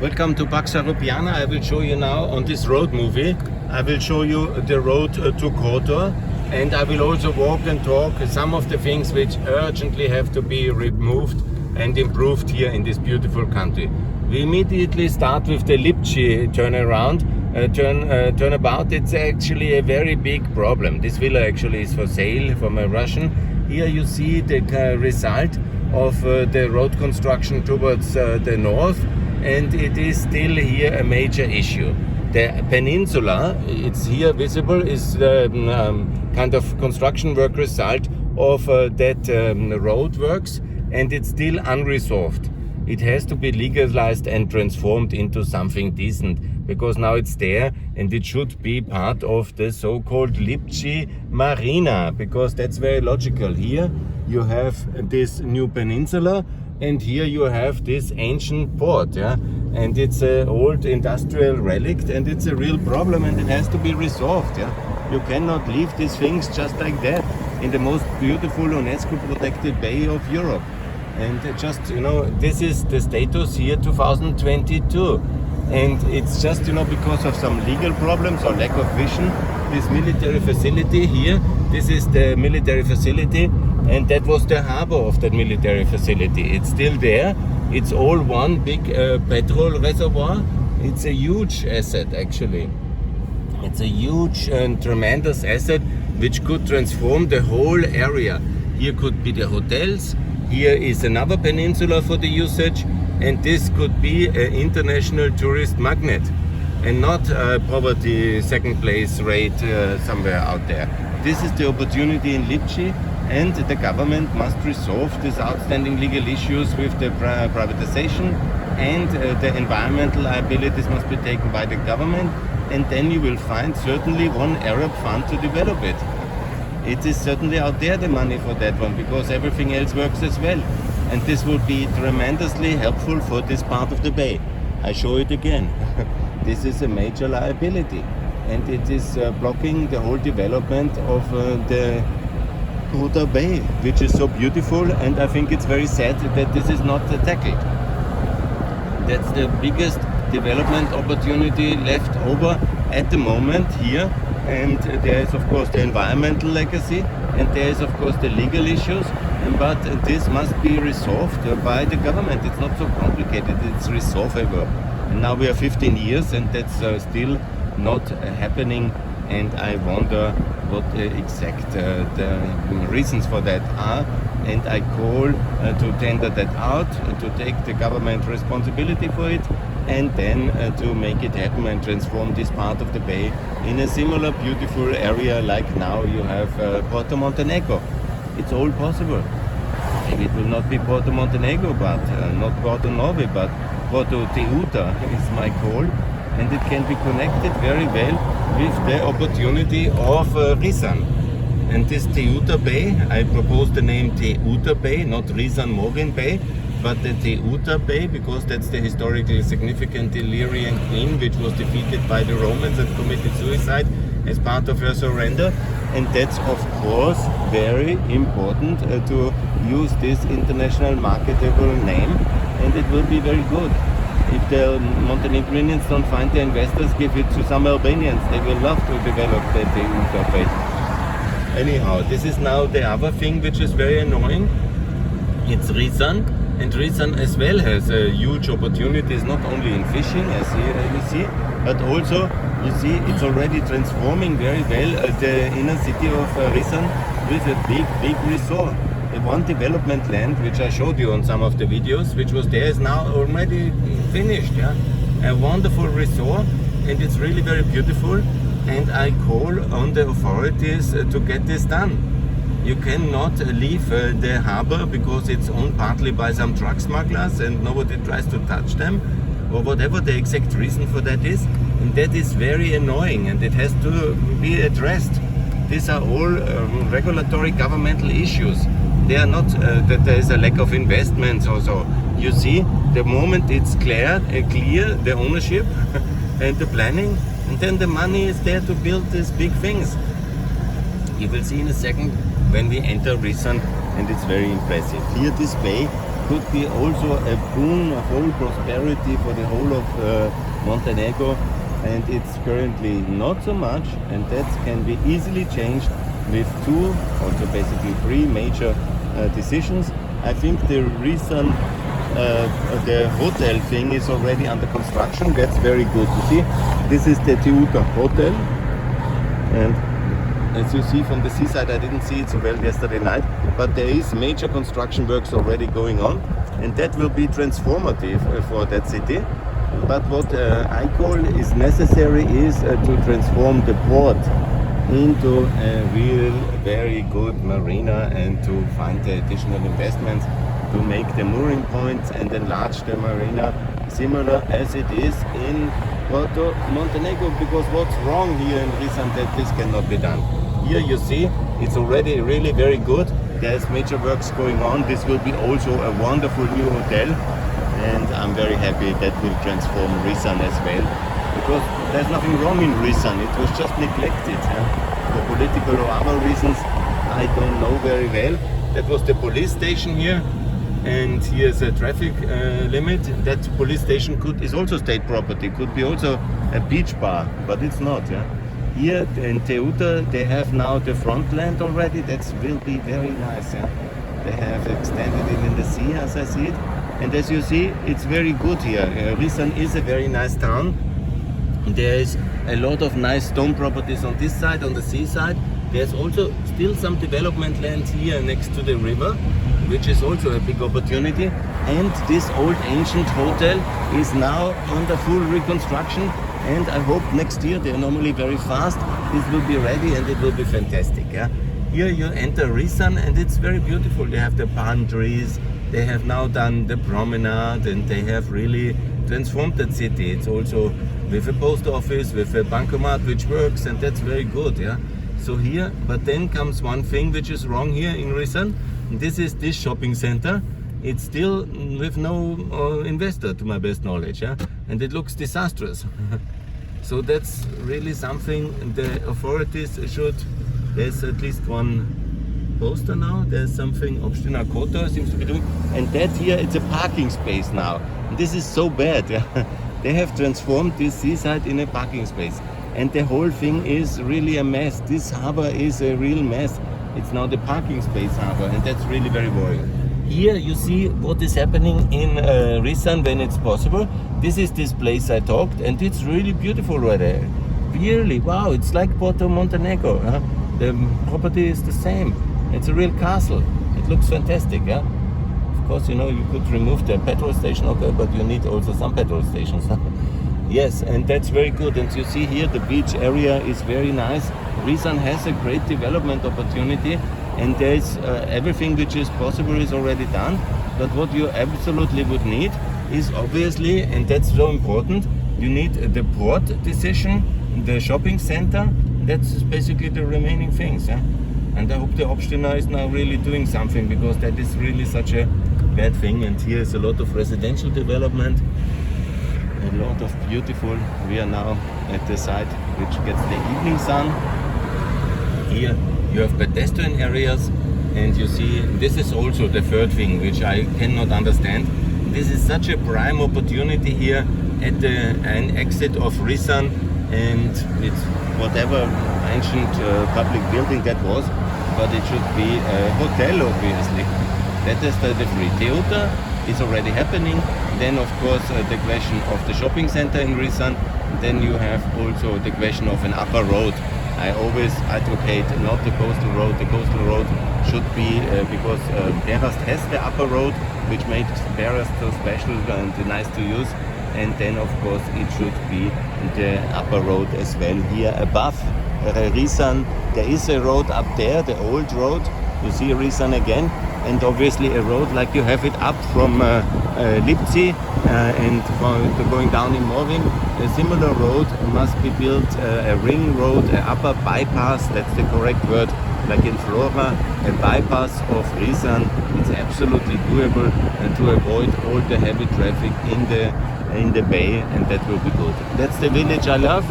Welcome to Paxa Rupiana. I will show you now on this road movie. I will show you the road to Kotor, and I will also walk and talk some of the things which urgently have to be removed and improved here in this beautiful country. We immediately start with the Lipci turnabout. It's actually a very big problem. This villa actually is for sale from a Russian. Here you see the result of the road construction towards the north, and it is still here a major issue. The peninsula, it's here visible, is the kind of construction work result of that road works, and it's still unresolved. It has to be legalized and transformed into something decent, because now it's there and it should be part of the so-called Lipci Marina, because that's very logical. Here you have this new peninsula, and here you have this ancient port, yeah, and it's an old industrial relic, and it's a real problem, and it has to be resolved. Yeah, you cannot leave these things just like that in the most beautiful UNESCO protected bay of Europe. And just, you know, this is the status here 2022, and it's just, you know, because of some legal problems or lack of vision. This military facility here, this is the military facility, and that was the harbor of that military facility. It's still there. It's all one big petrol reservoir. It's a huge asset, actually. It's a huge and tremendous asset which could transform the whole area. Here could be the hotels. Here is another peninsula for the usage, and this could be an international tourist magnet and not a poverty second place rate somewhere out there. This is the opportunity in Lipci, and the government must resolve these outstanding legal issues with the privatization, and the environmental liabilities must be taken by the government, and then you will find certainly one Arab fund to develop it. It is certainly out there, the money for that one, because everything else works as well. And this will be tremendously helpful for this part of the bay. I show it again. This is a major liability, and it is blocking the whole development of the Kotor Bay, which is so beautiful, and I think it's very sad that this is not tackled. That's the biggest development opportunity left over at the moment here. And there is of course the environmental legacy, and there is of course the legal issues, but this must be resolved by the government. It's not so complicated, it's resolvable. And now we are 15 years and that's still not happening, and I wonder what exact the reasons for that are, and I call to tender that out, to take the government responsibility for it, and then to make it happen and transform this part of the bay in a similar beautiful area like now you have Porto Montenegro. It's all possible. Maybe it will not be Porto Montenegro, but not Porto Novi, but Porto Teuta is my call, and it can be connected very well with the opportunity of Risan. And this Teuta Bay, I propose the name Teuta Bay, not Risan Morin Bay, but the Teuta Bay, because that's the historically significant Illyrian queen which was defeated by the Romans and committed suicide as part of her surrender. And that's of course very important to use this international marketable name, and it will be very good. If the Montenegrinians don't find the investors, give it to some Albanians. They will love to develop the Teuta Bay. Anyhow, this is now the other thing which is very annoying. It's Risan, and Risan as well has huge opportunities, not only in fishing as here you see, but also you see it's already transforming very well the inner city of Risan with a big resort. The one development land which I showed you on some of the videos, which was there, is now already finished. Yeah, a wonderful resort, and it's really very beautiful. And I call on the authorities to get this done. You cannot leave the harbor because it's owned partly by some drug smugglers and nobody tries to touch them, or whatever the exact reason for that is. And that is very annoying, and it has to be addressed. These are all regulatory governmental issues. They are not that there is a lack of investments or so. You see, the moment it's clear the ownership and the planning, and then the money is there to build these big things. You will see in a second when we enter Risan, and it's very impressive. Here this bay could be also a boon of whole prosperity for the whole of Montenegro, and it's currently not so much, and that can be easily changed with two, also basically three major decisions. I think the reason the hotel thing is already under construction. That's very good to see. This is the Teuta Hotel, and as you see from the seaside, I didn't see it so well yesterday night, but there is major construction works already going on, and that will be transformative for that city. But what I call is necessary is to transform the port into a real very good marina, and to find the additional investments to make the mooring points and enlarge the marina similar as it is in Montenegro, because what's wrong here in Risan that this cannot be done. Here you see it's already really very good. There's major works going on. This will be also a wonderful new hotel, and I'm very happy that will transform Risan as well, because there's nothing wrong in Risan. It was just neglected for political or other reasons. I don't know very well. That was the police station here, and here's a traffic limit. That police station is also state property, could be also a beach bar, but it's not. Here in Teuta they have now the front land already. That will be very nice. They have extended it in the sea as I see it, and as you see it's very good here. Risan is a very nice town. There is a lot of nice stone properties on this side, on the seaside. There's also still some development land here next to the river, which is also a big opportunity. And this old ancient hotel is now under full reconstruction, and I hope next year, they're normally very fast, this will be ready and it will be fantastic. Here you enter Risan, and it's very beautiful. They have the palm trees, they have now done the promenade, and they have really transformed that city. It's also with a post office, with a bancomat which works, and that's very good. So here, but then comes one thing which is wrong here in Risan. This is this shopping center. It's still with no investor, to my best knowledge, and it looks disastrous. So that's really something the authorities should. There's at least one poster now. There's something Obstina Kotor seems to be doing, and that here it's a parking space now. This is so bad. They have transformed this seaside in a parking space, and the whole thing is really a mess. This harbor is a real mess. It's now the parking space harbor, and that's really very worrying. Here you see what is happening in Risan when it's possible. This is this place I talked, and it's really beautiful right there. Really, wow, it's like Porto Montenegro. The property is the same. It's a real castle. It looks fantastic. Of course, you could remove the petrol station, okay, but you need also some petrol stations. Yes, and that's very good. And you see here the beach area is very nice. Risan has a great development opportunity, and there's everything which is possible is already done. But what you absolutely would need is obviously, and that's so important, you need the port decision, the shopping center. That's basically the remaining things. And I hope the Obstina is now really doing something, because that is really such a bad thing. And here is a lot of residential development, a lot of beautiful. We are now at the site which gets the evening sun. Here you have pedestrian areas, and you see this is also the third thing which I cannot understand. This is such a prime opportunity here at an exit of Risan, and it's whatever ancient public building that was, but it should be a hotel obviously. That is the free. Teuta is already happening. Then of course the question of the shopping center in Risan. Then you have also the question of an upper road. I always advocate not the coastal road. The coastal road should be, because Perast has the upper road, which makes Perast so special and nice to use. And then of course it should be the upper road as well here above Risan. There is a road up there, the old road. You see Risan again, and obviously a road like you have it up from Lipci and going down in Morin. A similar road must be built, a ring road, an upper bypass, that's the correct word, like in Flora, a bypass of Risan. It's absolutely doable to avoid all the heavy traffic in the bay, and that will be good. That's the village I love.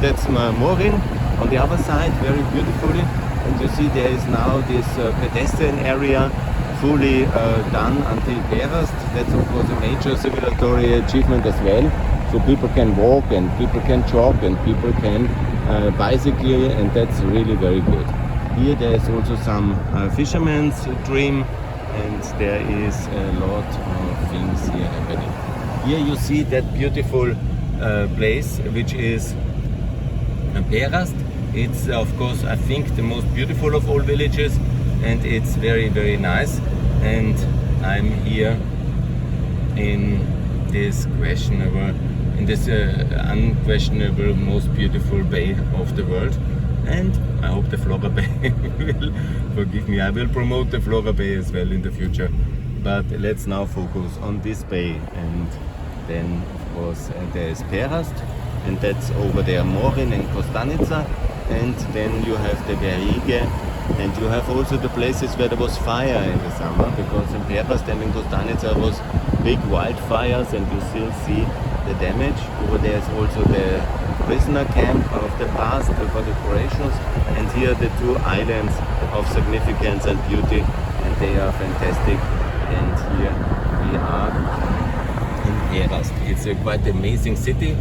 That's Morin on the other side, very beautifully. And you see there is now this pedestrian area fully done until Perast. That's of course a major civilizatory achievement as well. So people can walk and people can jog and people can bicycle, and that's really very good. Here there's also some fisherman's dream, and there is a lot of things here happening. Here you see that beautiful place, which is Perast. It's of course, I think, the most beautiful of all villages, and it's very, very nice. And I'm here in this unquestionable most beautiful bay of the world. And I hope the Flora Bay will forgive me. I will promote the Flora Bay as well in the future. But let's now focus on this bay. And then of course there is Perast, and that's over there Morin and Kostanica. And then you have the Verige, and you have also the places where there was fire in the summer, because in Perast and in Kostanica was big wildfires, and you still see the damage. Over there is also the prisoner camp of the past for the Croatians, and here the two islands of significance and beauty, and they are fantastic. And here we are in Perast. It's a quite amazing city,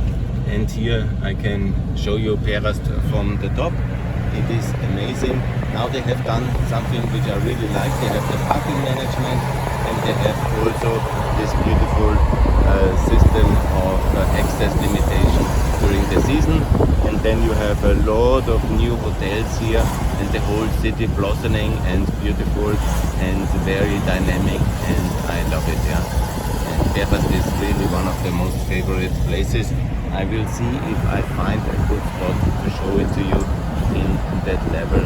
and here I can show you Perast from the top. It is amazing. Now they have done something which I really like. They have the parking management, and they have also this beautiful system of access limitation during the season. And then you have a lot of new hotels here, and the whole city blossoming and beautiful and very dynamic, and I love it. Yeah. And Perast is really one of the most favorite places. I will see if I find a good spot to show it to you in that level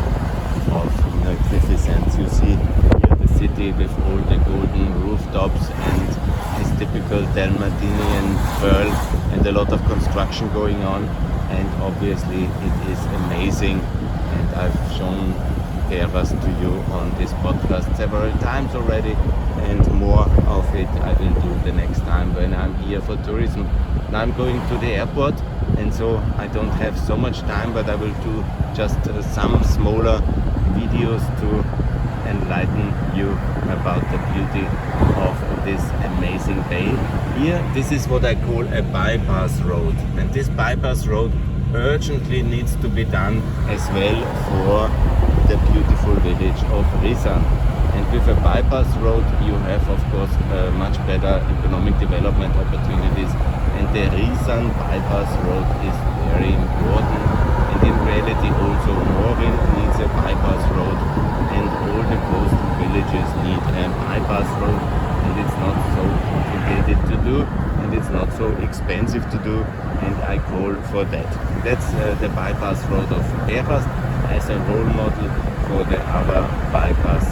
of magnificence. You see here the city with all the golden rooftops and this typical Dalmatinian pearl, and a lot of construction going on, and obviously it is amazing. And I've shown Perast to you on this podcast several times already, and more of it I will do the next time when I'm here for tourism. Now I'm going to the airport, and so I don't have so much time, but I will do just some smaller videos to enlighten you about the beauty of this amazing bay. Here, this is what I call a bypass road, and this bypass road urgently needs to be done as well for the beautiful village of Risan. And with a bypass road you have of course much better economic development opportunities, and the Risan bypass road is very important. And in reality also Morin needs a bypass road, and all the coastal villages need a bypass road, and it's not so complicated to do, and it's not so expensive to do, and I call for that. That's the bypass road of Perast as a role model for the other bypass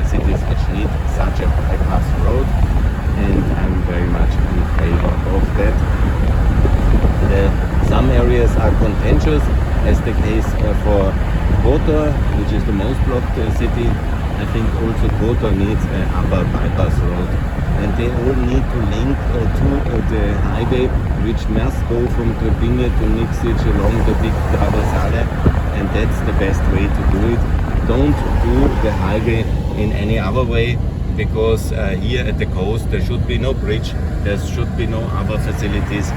cities which need such a bypass road, and I'm very much in favor of that. Some areas are contentious, as the case for Kotor, which is the most blocked city. I think also Kotor needs an upper bypass road, and they all need to link to the highway, which must go from Trebinje to Niksic along the big Traversale, and that's the best way to do it. Don't do the highway in any other way, because here at the coast there should be no bridge, there should be no other facilities,